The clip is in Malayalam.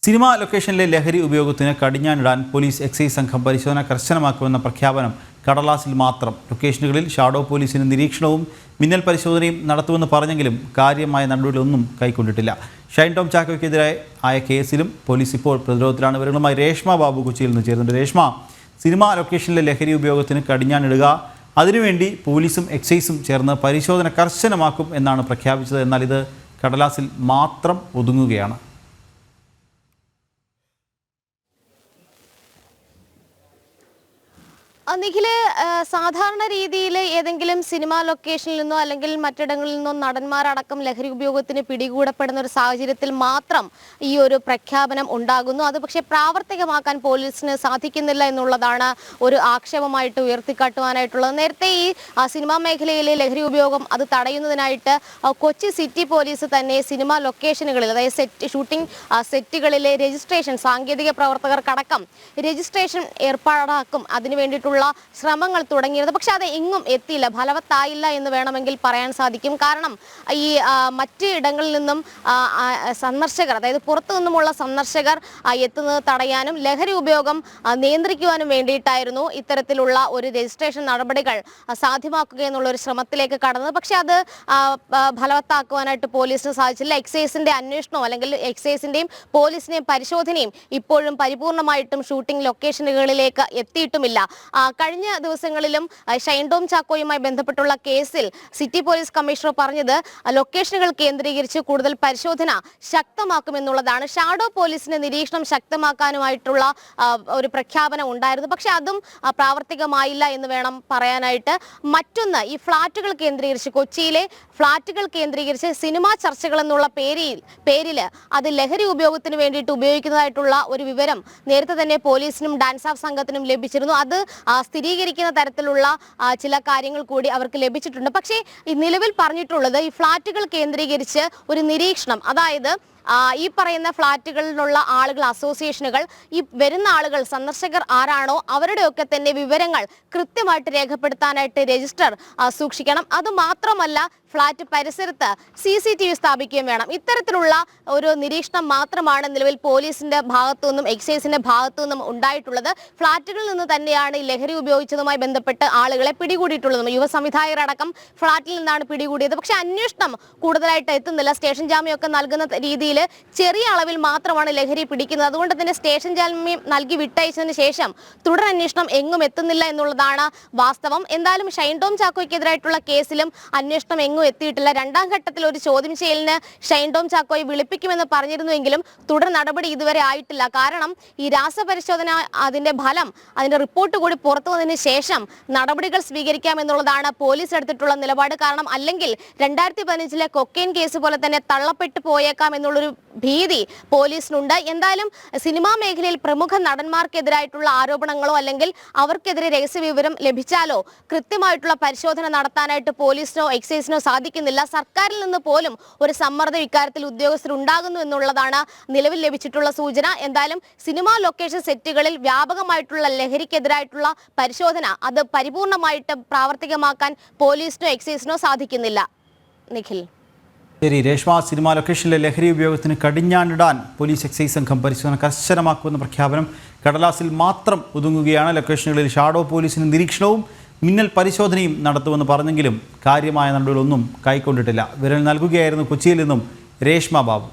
സിനിമാ ലൊക്കേഷനിലെ ലഹരി ഉപയോഗത്തിന് കടിഞ്ഞാണിടാൻ പോലീസ് എക്സൈസ് സംഘം പരിശോധന കർശനമാക്കുമെന്ന പ്രഖ്യാപനം കടലാസിൽ മാത്രം. ലൊക്കേഷനുകളിൽ ഷാഡോ പോലീസിന് നിരീക്ഷണവും മിന്നൽ പരിശോധനയും നടത്തുമെന്ന് പറഞ്ഞെങ്കിലും കാര്യമായ നടപടികളൊന്നും കൈക്കൊണ്ടിട്ടില്ല. ഷൈൻ ടോം ചാക്കോയ്ക്കെതിരെ ആയ കേസിലും പോലീസ് ഇപ്പോൾ പ്രതിരോധത്തിലാണ്. വിവരങ്ങളുമായി രേഷ്മ ബാബു കൊച്ചിയിൽ നിന്ന് ചേരുന്നുണ്ട്. രേഷ്മ, സിനിമാ ലൊക്കേഷനിലെ ലഹരി ഉപയോഗത്തിന് കടിഞ്ഞാണിടുക, അതിനുവേണ്ടി പോലീസും എക്സൈസും ചേർന്ന് പരിശോധന കർശനമാക്കും എന്നാണ് പ്രഖ്യാപിച്ചത്. എന്നാൽ ഇത് കടലാസിൽ മാത്രം ഒതുങ്ങുകയാണ്. നിഖില്, സാധാരണ രീതിയിൽ ഏതെങ്കിലും സിനിമാ ലൊക്കേഷനിൽ നിന്നോ അല്ലെങ്കിൽ മറ്റിടങ്ങളിൽ നിന്നോ നടന്മാരടക്കം ലഹരി ഉപയോഗത്തിന് പിടികൂടപ്പെടുന്ന ഒരു സാഹചര്യത്തിൽ മാത്രം ഈ ഒരു പ്രഖ്യാപനം ഉണ്ടാകുന്നു. അത് പക്ഷേ പ്രാവർത്തികമാക്കാൻ പോലീസിന് സാധിക്കുന്നില്ല എന്നുള്ളതാണ് ഒരു ആക്ഷേപമായിട്ട് ഉയർത്തിക്കാട്ടുവാനായിട്ടുള്ളത്. നേരത്തെ ഈ സിനിമാ മേഖലയിലെ ലഹരി ഉപയോഗം അത് തടയുന്നതിനായിട്ട് കൊച്ചി സിറ്റി പോലീസ് തന്നെ സിനിമാ ലൊക്കേഷനുകളിൽ, അതായത് ഷൂട്ടിംഗ് സെറ്റുകളിലെ രജിസ്ട്രേഷൻ, സാങ്കേതിക പ്രവർത്തകർക്കടക്കം രജിസ്ട്രേഷൻ ഏർപ്പാടാക്കും അതിനു വേണ്ടിയിട്ടുള്ള ശ്രമങ്ങൾ തുടങ്ങിയത്. പക്ഷെ അത് എങ്ങും എത്തിയില്ല, ഫലവത്തായില്ല എന്ന് വേണമെങ്കിൽ പറയാൻ സാധിക്കും. കാരണം ഈ മറ്റ് ഇടങ്ങളിൽ നിന്നും സന്ദർശകർ, അതായത് പുറത്തു നിന്നുമുള്ള സന്ദർശകർ എത്തുന്നത് തടയാനും ലഹരി ഉപയോഗം നിയന്ത്രിക്കുവാനും വേണ്ടിയിട്ടായിരുന്നു ഇത്തരത്തിലുള്ള ഒരു രജിസ്ട്രേഷൻ നടപടികൾ സാധ്യമാക്കുക എന്നുള്ള ഒരു ശ്രമത്തിലേക്ക് കടന്നത്. പക്ഷെ അത് ഫലവത്താക്കുവാനായിട്ട് പോലീസിന് സാധിച്ചില്ല. എക്സൈസിന്റെ അന്വേഷണവും അല്ലെങ്കിൽ എക്സൈസിന്റെയും പോലീസിന്റെയും പരിശോധനയും ഇപ്പോഴും പരിപൂർണമായിട്ടും ഷൂട്ടിംഗ് ലൊക്കേഷനുകളിലേക്ക് എത്തിയിട്ടുമില്ല. കഴിഞ്ഞ ദിവസങ്ങളിലും ഷൈൻ ടോം ചാക്കോയുമായി ബന്ധപ്പെട്ടുള്ള കേസിൽ സിറ്റി പോലീസ് കമ്മീഷണർ പറഞ്ഞത് ലൊക്കേഷനുകൾ കേന്ദ്രീകരിച്ച് കൂടുതൽ പരിശോധന ശക്തമാക്കുമെന്നുള്ളതാണ്. ഷാഡോ പോലീസിന്റെ നിരീക്ഷണം ശക്തമാക്കാനുമായിട്ടുള്ള ഒരു പ്രഖ്യാപനം ഉണ്ടായിരുന്നു. പക്ഷെ അതും പ്രാവർത്തികമായില്ല എന്ന് വേണം പറയാനായിട്ട്. മറ്റൊന്ന്, ഈ ഫ്ളാറ്റുകൾ കേന്ദ്രീകരിച്ച്, കൊച്ചിയിലെ ഫ്ളാറ്റുകൾ കേന്ദ്രീകരിച്ച് സിനിമാ ചർച്ചകൾ എന്നുള്ള പേരിൽ അത് ലഹരി ഉപയോഗത്തിന് വേണ്ടിയിട്ട് ഉപയോഗിക്കുന്നതായിട്ടുള്ള ഒരു വിവരം നേരത്തെ തന്നെ പോലീസിനും ഡാൻസ് ഓഫ് സംഘത്തിനും ലഭിച്ചിരുന്നു. അത് സ്ഥിരീകരിക്കുന്ന തരത്തിലുള്ള ചില കാര്യങ്ങൾ കൂടി അവർക്ക് ലഭിച്ചിട്ടുണ്ട്. പക്ഷേ നിലവിൽ പറഞ്ഞിട്ടുള്ളത് ഈ ഫ്ളാറ്റുകൾ കേന്ദ്രീകരിച്ച് ഒരു നിരീക്ഷണം, അതായത് ഈ പറയുന്ന ഫ്ളാറ്റുകളിലുള്ള ആളുകൾ, അസോസിയേഷനുകൾ, ഈ വരുന്ന ആളുകൾ, സന്ദർശകർ ആരാണോ അവരുടെയൊക്കെ തന്നെ വിവരങ്ങൾ കൃത്യമായിട്ട് രേഖപ്പെടുത്താനായിട്ട് രജിസ്റ്റർ സൂക്ഷിക്കണം. അതുമാത്രമല്ല, ഫ്ളാറ്റ് പരിസരത്ത് CCTV സ്ഥാപിക്കുകയും വേണം. ഇത്തരത്തിലുള്ള ഒരു നിരീക്ഷണം മാത്രമാണ് നിലവിൽ പോലീസിന്റെ ഭാഗത്തു നിന്നും എക്സൈസിന്റെ ഭാഗത്തു നിന്നും ഉണ്ടായിട്ടുള്ളത്. ഫ്ളാറ്റുകളിൽ നിന്ന് തന്നെയാണ് ഈ ലഹരി ഉപയോഗിച്ചതുമായി ബന്ധപ്പെട്ട് ആളുകളെ പിടികൂടിയിട്ടുള്ളതും. യുവ സംവിധായകരടക്കം ഫ്ളാറ്റിൽ നിന്നാണ് പിടികൂടിയത്. പക്ഷെ അന്വേഷണം കൂടുതലായിട്ട് എത്തുന്നില്ല. സ്റ്റേഷൻ ജാമ്യമൊക്കെ നൽകുന്ന രീതിയിൽ ചെറിയ അളവിൽ മാത്രമാണ് ലഹരി പിടിക്കുന്നത്. അതുകൊണ്ട് തന്നെ സ്റ്റേഷൻ ജാമ്യം നൽകി വിട്ടയച്ചതിന് ശേഷം തുടരന്വേഷണം എങ്ങും എത്തുന്നില്ല എന്നുള്ളതാണ് വാസ്തവം. എന്തായാലും ഷൈൻ ടോം ചാക്കോയ്ക്കെതിരായിട്ടുള്ള കേസിലും അന്വേഷണം എങ്ങും എത്തിയിട്ടില്ല. രണ്ടാം ഘട്ടത്തിൽ ഒരു ചോദ്യം ചെയ്യലിന് ഷൈൻ ടോം ചാക്കോയെ വിളിപ്പിക്കുമെന്ന് പറഞ്ഞിരുന്നുവെങ്കിലും തുടർ നടപടി ഇതുവരെ ആയിട്ടില്ല. കാരണം ഈ രാസപരിശോധന, അതിന്റെ ഫലം, അതിന്റെ റിപ്പോർട്ട് കൂടി പുറത്തു വന്നതിന് ശേഷം നടപടികൾ സ്വീകരിക്കാമെന്നുള്ളതാണ് പോലീസ് എടുത്തിട്ടുള്ള നിലപാട്. കാരണം അല്ലെങ്കിൽ 2015 കൊക്കൈൻ കേസ് പോലെ തന്നെ തള്ളപ്പെട്ടു പോയേക്കാം എന്നുള്ളൊരു ഭീതി പോലീസിനുണ്ട്. എന്തായാലും സിനിമാ മേഖലയിൽ പ്രമുഖ നടന്മാർക്കെതിരായിട്ടുള്ള ആരോപണങ്ങളോ അല്ലെങ്കിൽ അവർക്കെതിരെ രഹസ്യ വിവരം ലഭിച്ചാലോ കൃത്യമായിട്ടുള്ള പരിശോധന നടത്താനായിട്ട് പോലീസിനോ എക്സൈസിനോ സാധിക്കുന്നില്ല. സർക്കാരിൽ നിന്ന് പോലും ഒരു സമ്മർദ്ദം ഇക്കാര്യത്തിൽ ഉദ്യോഗസ്ഥർ ഉണ്ടാകുന്നു എന്നുള്ളതാണ് നിലവിൽ ലഭിച്ചിട്ടുള്ള സൂചന. എന്തായാലും സിനിമാ ലൊക്കേഷൻ സെറ്റുകളിൽ വ്യാപകമായിട്ടുള്ള ലഹരിക്കെതിരായിട്ടുള്ള പരിശോധന അത് പരിപൂർണമായിട്ട് പ്രാവർത്തികമാക്കാൻ പോലീസിനോ എക്സൈസിനോ സാധിക്കുന്നില്ല. നിഖിൽ. ശരി രേഷ്മ, സിനിമാ ലൊക്കേഷനിലെ ലഹരി ഉപയോഗത്തിന് കടിഞ്ഞാണിടാൻ പോലീസ് എക്സൈസ് സംഘം പരിശോധന കർശനമാക്കുമെന്ന പ്രഖ്യാപനം കടലാസിൽ മാത്രം ഒതുങ്ങുകയാണ്. ലൊക്കേഷനുകളിൽ ഷാഡോ പോലീസിന് നിരീക്ഷണവും മിന്നൽ പരിശോധനയും നടത്തുമെന്ന് പറഞ്ഞെങ്കിലും കാര്യമായ നടപടികളൊന്നും കൈക്കൊണ്ടിട്ടില്ല. വിവരം നൽകുകയായിരുന്നു കൊച്ചിയിൽ നിന്നും രേഷ്മ ബാബു.